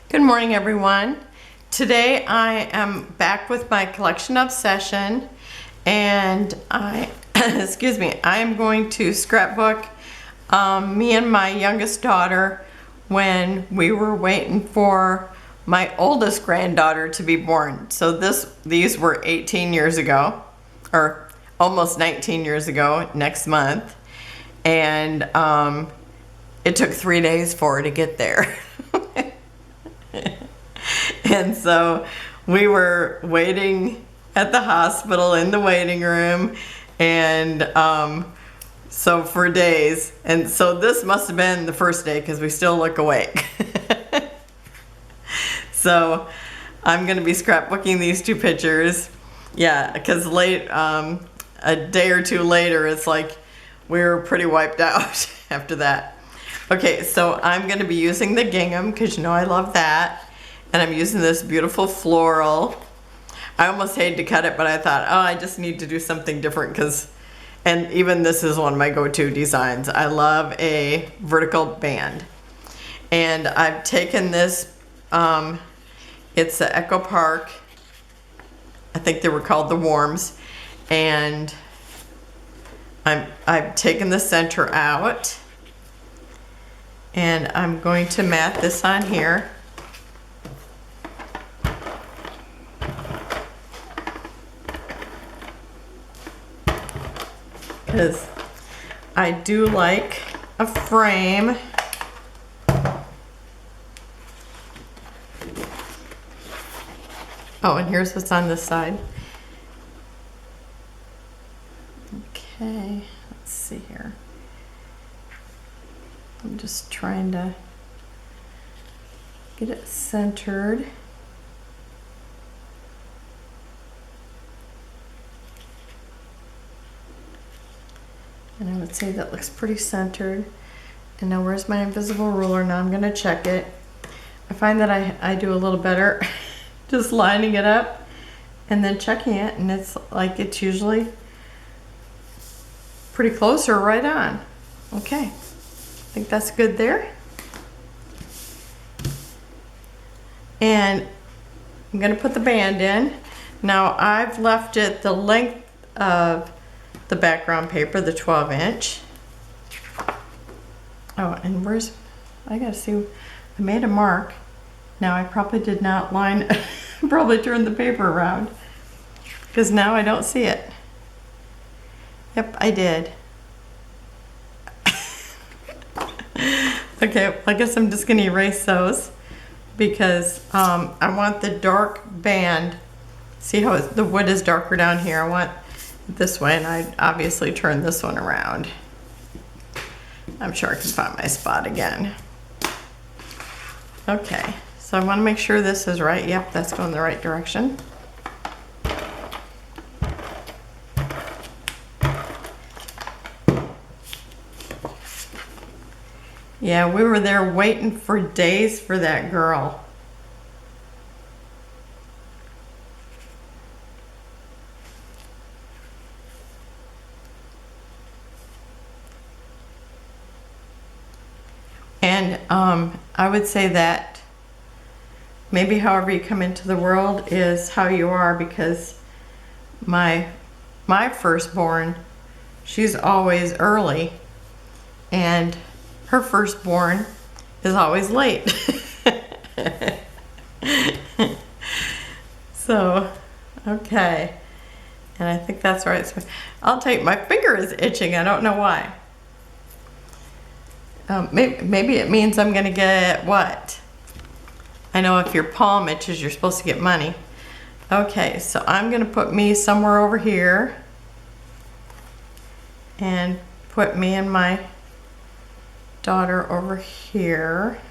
Good morning, everyone. Today I am back with my collection obsession, and I am going to scrapbook me and my youngest daughter when we were waiting for my oldest granddaughter to be born. So these were 18 years ago, or almost 19 years ago next month, and it took 3 days for her to get there. And so we were waiting at the hospital in the waiting room, and so for days. And so this must have been the first day because we still look awake. So I'm going to be scrapbooking these two pictures. Yeah, because a day or two later, it's like we were pretty wiped out after that. Okay, so I'm going to be using the gingham because you know I love that. And I'm using this beautiful floral. I almost hated to cut it, but I thought, oh, I just need to do something different and even this is one of my go-to designs. I love a vertical band. And I've taken this, it's the Echo Park. I think they were called the Worms. And I've taken the center out. And I'm going to mat this on here. Because I do like a frame. Oh, and here's what's on this side. Okay, let's see here. I'm just trying to get it centered. And I would say that looks pretty centered. And now where's my invisible ruler? Now I'm gonna check it. I find that I do a little better just lining it up and then checking it, and it's like it's usually pretty close or right on. Okay, I think that's good there. And I'm gonna put the band in. Now I've left it the length of the background paper, the 12-inch. Oh, and I gotta see, I made a mark. Now I probably did not line, probably turned the paper around because now I don't see it. Yep, I did. Okay, I guess I'm just gonna erase those because I want the dark band. See how the wood is darker down here? I want this way, and I obviously turned this one around. I'm sure I can find my spot again. Okay, so I want to make sure this is right. Yep, that's going the right direction. Yeah, we were there waiting for days for that girl. And I would say that maybe however you come into the world is how you are, because my firstborn, she's always early, and her firstborn is always late. So, okay. And I think that's right. So I'll tell you, my finger is itching. I don't know why. Maybe it means I'm gonna get what? I know if your palm itches, you're supposed to get money. Okay, so I'm gonna put me somewhere over here and put me and my daughter over here.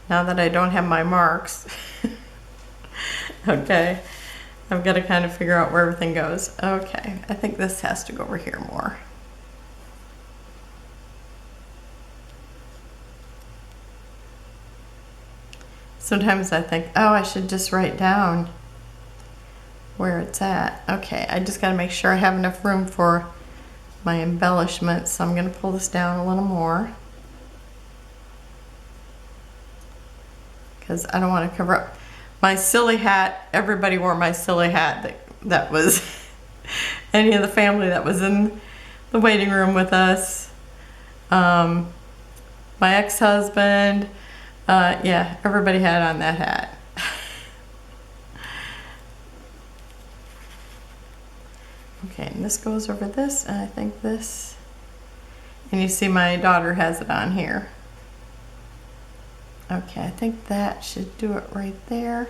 Now that I don't have my marks. Okay, I've got to kind of figure out where everything goes. Okay, I think this has to go over here more. Sometimes I think, oh, I should just write down where it's at. Okay, I just got to make sure I have enough room for my embellishments, so I'm going to pull this down a little more. because I don't want to cover up my silly hat. Everybody wore my silly hat that was any of the family that was in the waiting room with us. My ex-husband, yeah, everybody had on that hat. Okay, and this goes over this, and I think this, and you see my daughter has it on here. Okay, I think that should do it right there.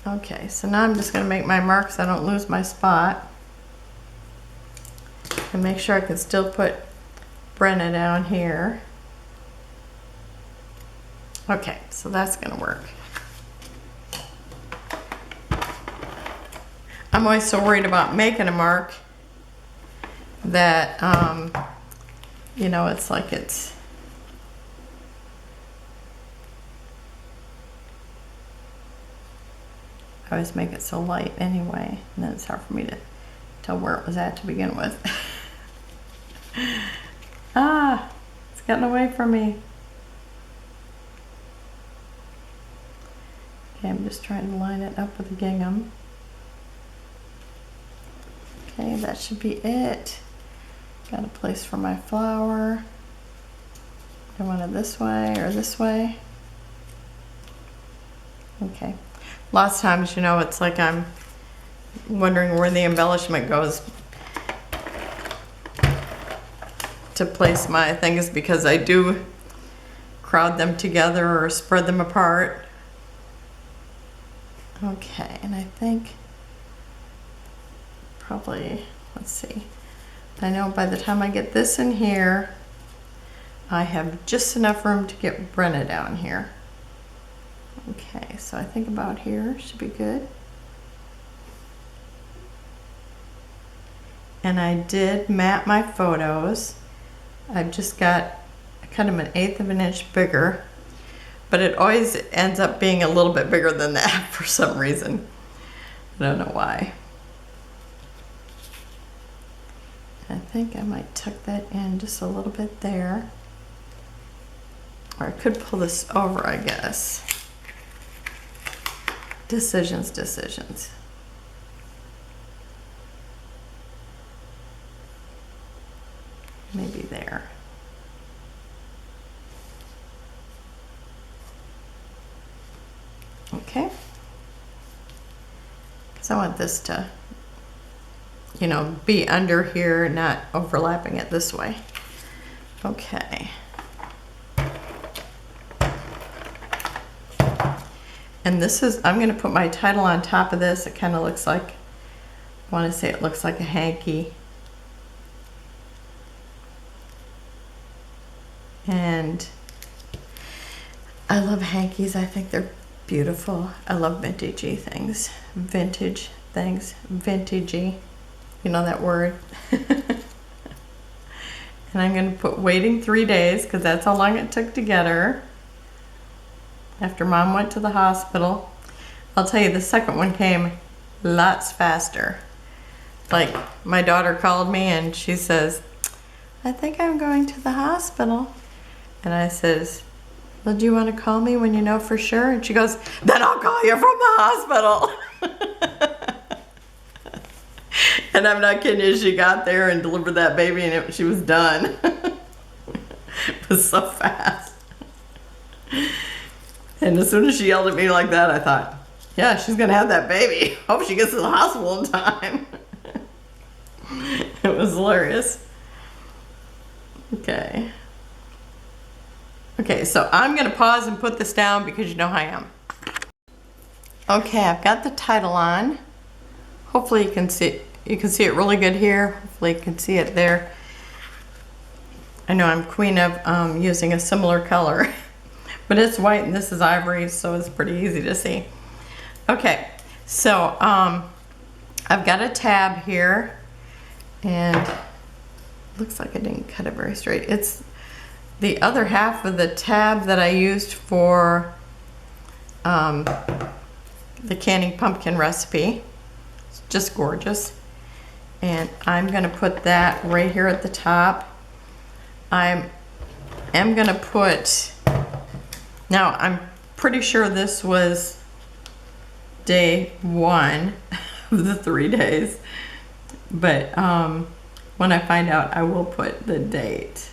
Okay, so now I'm just going to make my mark so I don't lose my spot. And make sure I can still put Brenna down here. Okay, so that's going to work. I'm always so worried about making a mark that, you know, it's like it's... I always make it so light anyway, and then it's hard for me to tell where it was at to begin with. Ah, it's getting away from me. Okay, I'm just trying to line it up with the gingham. Okay, that should be it. Got a place for my flower. I want it this way or this way. Okay. Lots of times, you know, it's like I'm wondering where the embellishment goes to place my things, because I do crowd them together or spread them apart. Okay, and I think probably, let's see, I know by the time I get this in here, I have just enough room to get Brenna down here. Okay, so I think about here should be good. And I did map my photos. I've just got kind of an 1/8 of an inch bigger, but it always ends up being a little bit bigger than that for some reason. I don't know why. I think I might tuck that in just a little bit there. Or I could pull this over, I guess. Decisions. Maybe there. Okay. Because I want this to, you know, be under here, not overlapping it this way. Okay. And this is, I'm going to put my title on top of this. It kind of looks like, I want to say it looks like a hanky. And I love hankies. I think they're beautiful. I love vintagey things. Vintage things. Vintagey. You know that word? And I'm going to put waiting 3 days, because that's how long it took to get her. After Mom went to the hospital. I'll tell you, the second one came lots faster. Like, my daughter called me and she says, I think I'm going to the hospital. And I says, well, do you want to call me when you know for sure? And she goes, then I'll call you from the hospital. And I'm not kidding you, she got there and delivered that baby and she was done. It was so fast. And as soon as she yelled at me like that, I thought, yeah, she's gonna have that baby. Hope she gets to the hospital in time. It was hilarious. Okay. Okay, so I'm gonna pause and put this down because you know how I am. Okay, I've got the title on. Hopefully you can see it really good here. Hopefully you can see it there. I know I'm queen of using a similar color. But it's white and this is ivory, so it's pretty easy to see. Okay, so I've got a tab here, and looks like I didn't cut it very straight. It's the other half of the tab that I used for the canning pumpkin recipe. It's just gorgeous. And I'm gonna put that right here at the top. I am gonna put, now I'm pretty sure this was day 1 of the 3 days, but when I find out, I will put the date.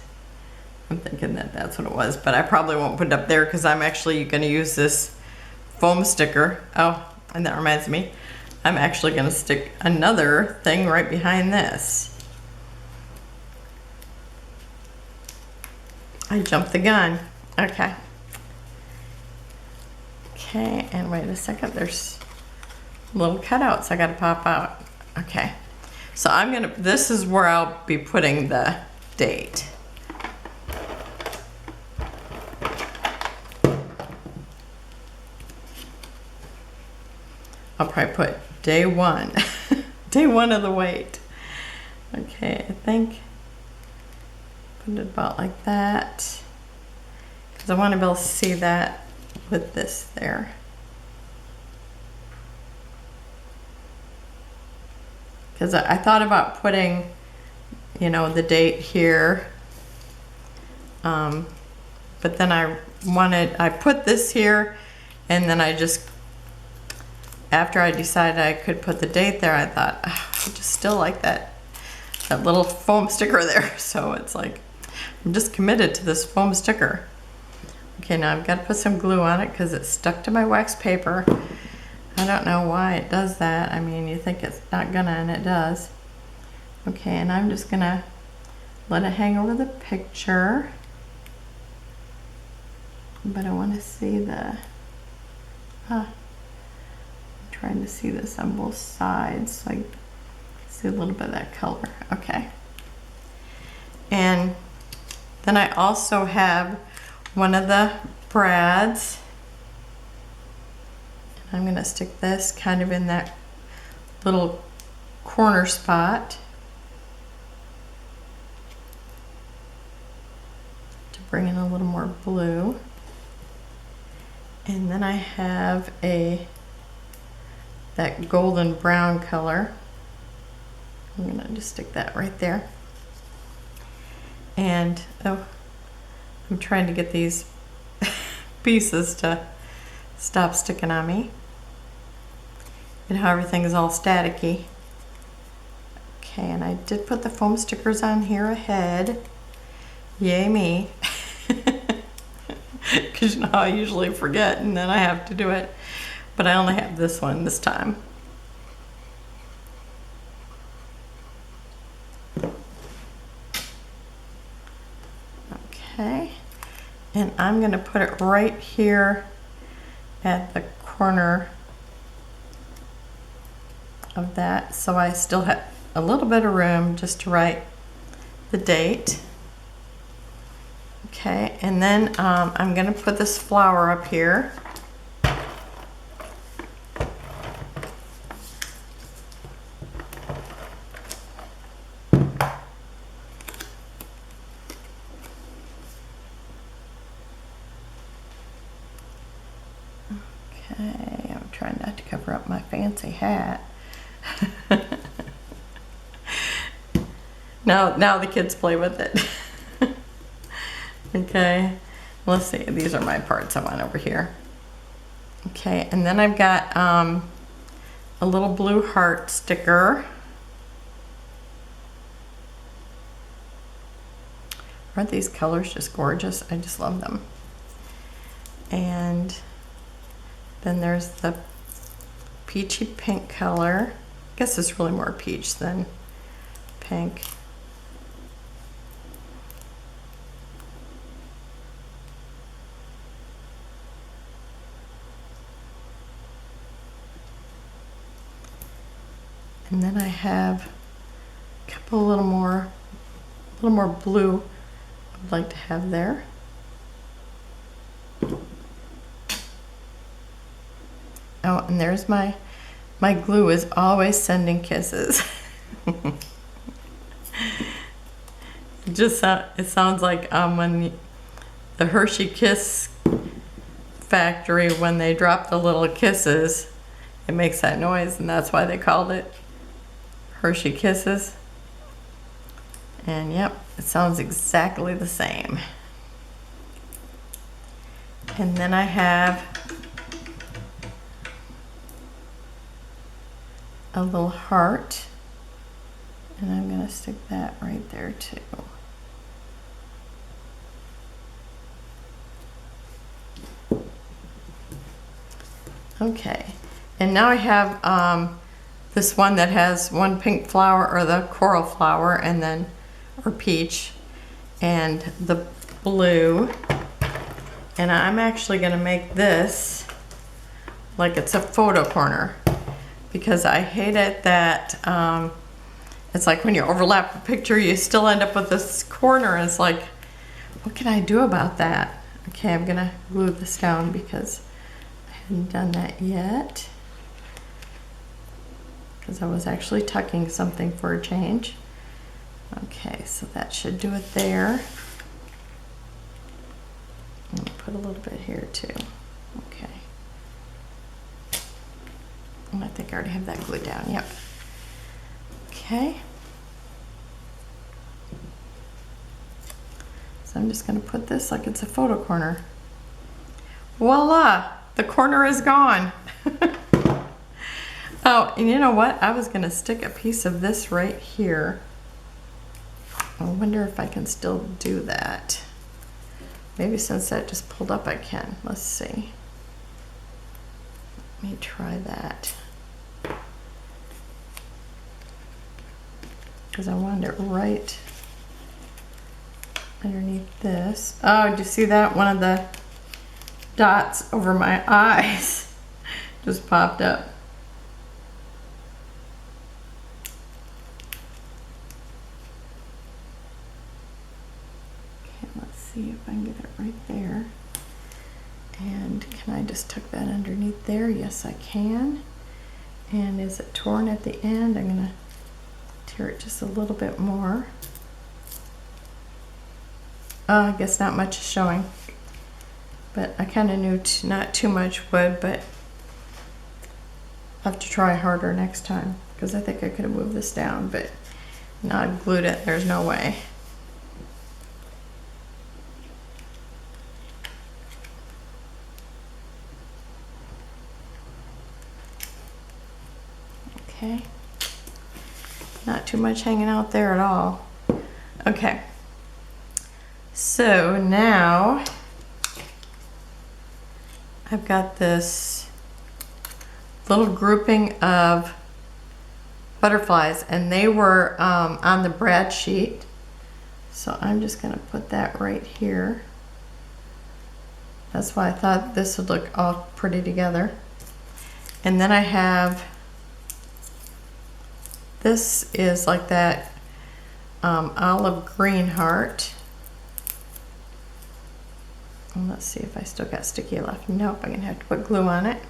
I'm thinking that that's what it was, but I probably won't put it up there because I'm actually going to use this foam sticker. Oh, and that reminds me, I'm actually going to stick another thing right behind this. I jumped the gun. Okay. Okay, and wait a second, there's little cutouts I got to pop out. Okay. So I'm going to, this is where I'll be putting the date. I'll probably put day 1, day 1 of the wait. Okay, I think put it about like that, because I want to be able to see that with this there. Because I thought about putting, you know, the date here, but then I put this here, and then I just, after I decided I could put the date there, I thought, oh, I just still like that little foam sticker there. So it's like, I'm just committed to this foam sticker. Okay, now I've got to put some glue on it because it's stuck to my wax paper. I don't know why it does that. I mean, you think it's not gonna, and it does. Okay, and I'm just gonna let it hang over the picture. But I want to see the, I'm trying to see this on both sides so I can see a little bit of that color. Okay. And then I also have one of the brads. I'm going to stick this kind of in that little corner spot to bring in a little more blue. And then I have that golden brown color. I'm going to just stick that right there. And oh, I'm trying to get these pieces to stop sticking on me. And how everything is all staticky. Okay, and I did put the foam stickers on here ahead. Yay me. Because you know I usually forget and then I have to do it. But I only have this one this time. Okay, and I'm going to put it right here at the corner of that, so I still have a little bit of room just to write the date. Okay, and then I'm going to put this flower up here. Okay, I'm trying not to cover up my fancy hat. Now the kids play with it. Okay, let's see, these are my parts I want over here. Okay, and then I've got a little blue heart sticker. Aren't these colors just gorgeous? I just love them. And then there's the peachy pink color. I guess it's really more peach than pink. And then I have a couple little more blue I'd like to have there. Oh, and there's my glue is always sending kisses. It sounds like when the Hershey Kiss factory, when they drop the little kisses, it makes that noise, and that's why they called it Hershey Kisses. And yep, it sounds exactly the same. And then I have a little heart, and I'm going to stick that right there too. Okay, and now I have this one that has one pink flower, or the coral flower, and then, or peach, and the blue. And I'm actually going to make this like it's a photo corner, because I hate it that it's like when you overlap a picture, you still end up with this corner. It's like, what can I do about that? Okay, I'm going to glue this down because I hadn't done that yet, because I was actually tucking something for a change. Okay, so that should do it there. I'm going to put a little bit here too. Okay. And I think I already have that glued down. Yep. Okay. So I'm just going to put this like it's a photo corner. Voila! The corner is gone. Oh, and you know what? I was going to stick a piece of this right here. I wonder if I can still do that. Maybe since that just pulled up, I can. Let's see. Let me try that. Because I wanted it right underneath this. Oh, do you see that? One of the dots over my eyes just popped up. See if I can get it right there. And can I just tuck that underneath there? Yes, I can. And is it torn at the end? I'm going to tear it just a little bit more. I guess not much is showing. But I kind of knew not too much would, but I'll have to try harder next time, because I think I could have moved this down, but now I've glued it. There's no way. Okay, not too much hanging out there at all. Okay, so now I've got this little grouping of butterflies, and they were on the brad sheet, so I'm just going to put that right here. That's why I thought this would look all pretty together. And then I have, this is like that olive green heart. And let's see if I still got sticky left. Nope, I'm gonna have to put glue on it.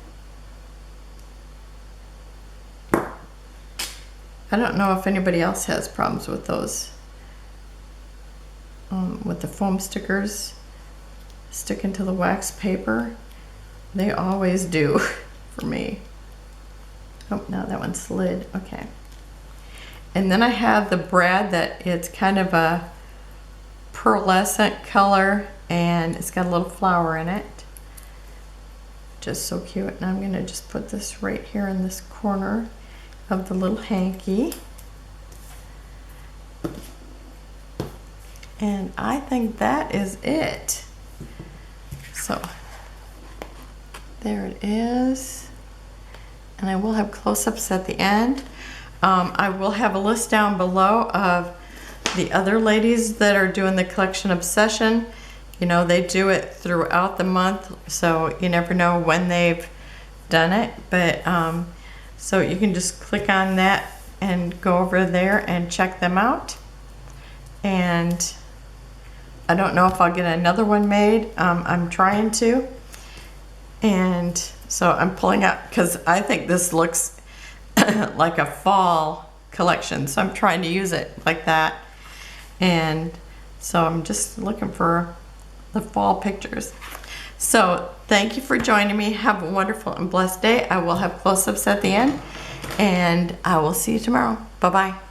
I don't know if anybody else has problems with those, with the foam stickers sticking to the wax paper. They always do for me. Oh, no, that one slid. Okay. And then I have the brad that it's kind of a pearlescent color, and it's got a little flower in it. Just so cute. And I'm gonna just put this right here in this corner of the little hanky. And I think that is it. So there it is. And I will have close-ups at the end. I will have a list down below of the other ladies that are doing the collection obsession. You know, they do it throughout the month, so you never know when they've done it. But so you can just click on that and go over there and check them out. And I don't know if I'll get another one made. I'm trying to. And so I'm pulling out, because I think this looks like a fall collection, so I'm trying to use it like that. And so I'm just looking for the fall pictures. So thank you for joining me. Have a wonderful and blessed day. I will have close-ups at the end, and I will see you tomorrow. Bye-bye.